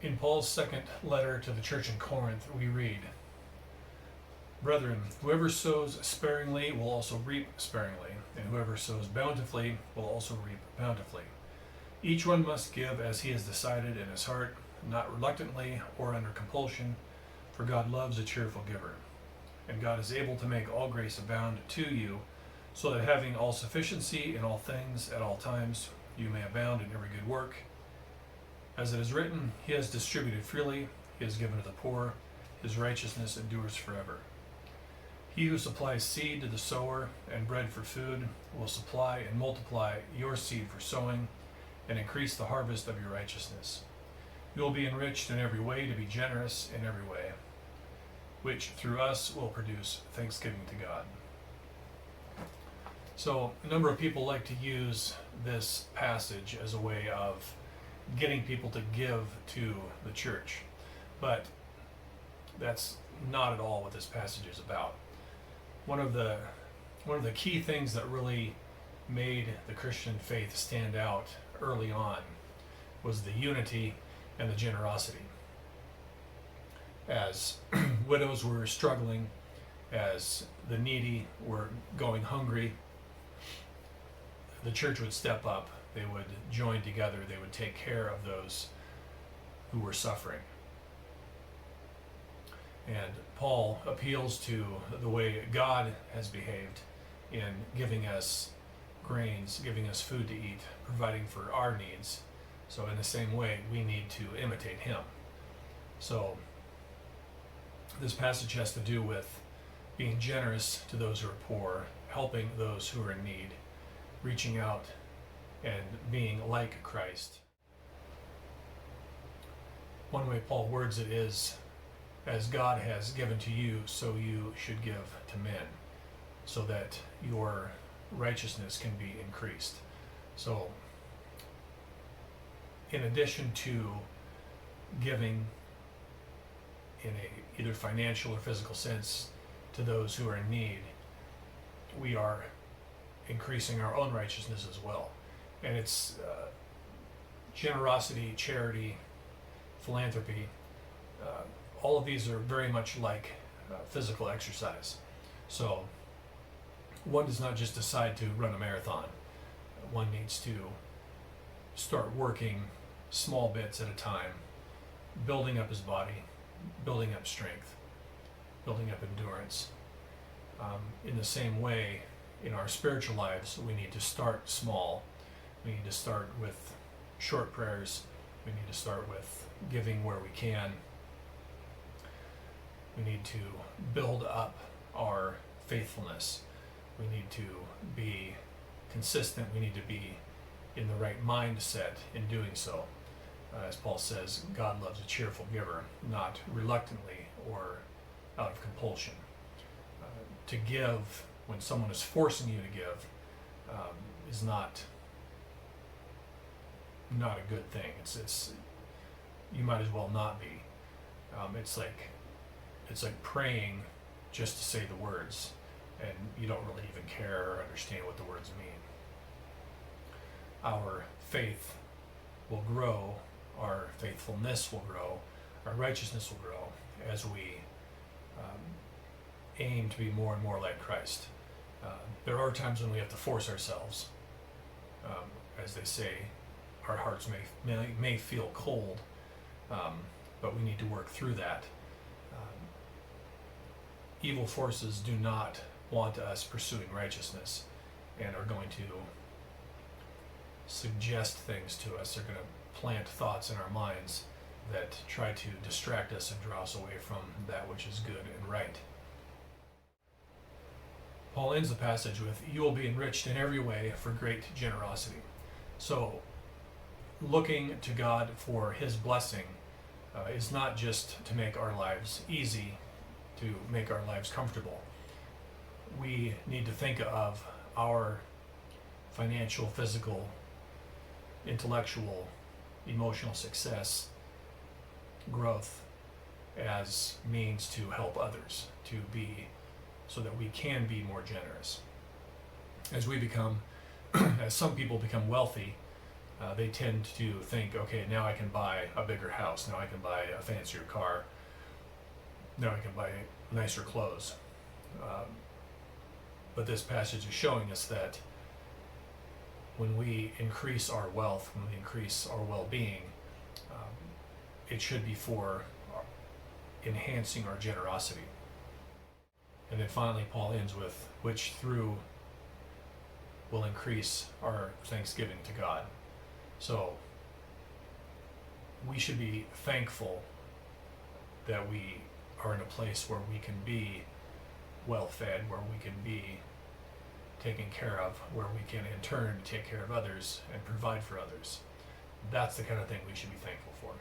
In Paul's second letter to the church in Corinth, we read, "Brethren, whoever sows sparingly will also reap sparingly, and whoever sows bountifully will also reap bountifully. Each one must give as he has decided in his heart, not reluctantly or under compulsion, for God loves a cheerful giver. And God is able to make all grace abound to you, so that having all sufficiency in all things at all times, you may abound in every good work. As it is written, He has distributed freely, He has given to the poor, His righteousness endures forever. He who supplies seed to the sower and bread for food will supply and multiply your seed for sowing and increase the harvest of your righteousness. You will be enriched in every way to be generous in every way, which through us will produce thanksgiving to God." So a number of people like to use this passage as a way of getting people to give to the church, but that's not at all what this passage is about. One of the key things that really made the Christian faith stand out early on was the unity and the generosity. As widows were struggling, as the needy were going hungry, the church would step up. They would join together. They would take care of those who were suffering. And Paul appeals to the way God has behaved in giving us grains, giving us food to eat, providing for our needs. So in the same way, we need to imitate him. So this passage has to do with being generous to those who are poor, helping those who are in need, reaching out and being like Christ. One way Paul words it is, as God has given to you, so you should give to men, so that your righteousness can be increased. So, in addition to giving in a either financial or physical sense to those who are in need, we are increasing our own righteousness as well. And it's generosity, charity, philanthropy. All of these are very much like physical exercise. So one does not just decide to run a marathon. One needs to start working small bits at a time, building up his body, building up strength, building up endurance. In the same way, in our spiritual lives, we need to start small. We need to start with short prayers. We need to start with giving where we can. We need to build up our faithfulness. We need to be consistent. We need to be in the right mindset in doing so. As Paul says, God loves a cheerful giver, not reluctantly or out of compulsion. To give when someone is forcing you to give is not a good thing. It's you might as well not be. It's like praying just to say the words, and you don't really even care or understand what the words mean. Our faith will grow, our faithfulness will grow, our righteousness will grow as we aim to be more and more like Christ. There are times when we have to force ourselves. As they say, our hearts may feel cold, but we need to work through that. Evil forces do not want us pursuing righteousness and are going to suggest things to us. They're going to plant thoughts in our minds that try to distract us and draw us away from that which is good and right. Paul ends the passage with, "You will be enriched in every way for great generosity." So, looking to God for His blessing is not just to make our lives easy, to make our lives comfortable. We need to think of our financial, physical, intellectual, emotional success, growth as means to help others, to be, so that we can be more generous. As we become, as some people become wealthy, They tend to think, okay, now I can buy a bigger house, now I can buy a fancier car, now I can buy nicer clothes. But this passage is showing us that when we increase our wealth, when we increase our well-being, it should be for enhancing our generosity. And then finally, Paul ends with, which through will increase our thanksgiving to God. So we should be thankful that we are in a place where we can be well fed, where we can be taken care of, where we can in turn take care of others and provide for others. That's the kind of thing we should be thankful for.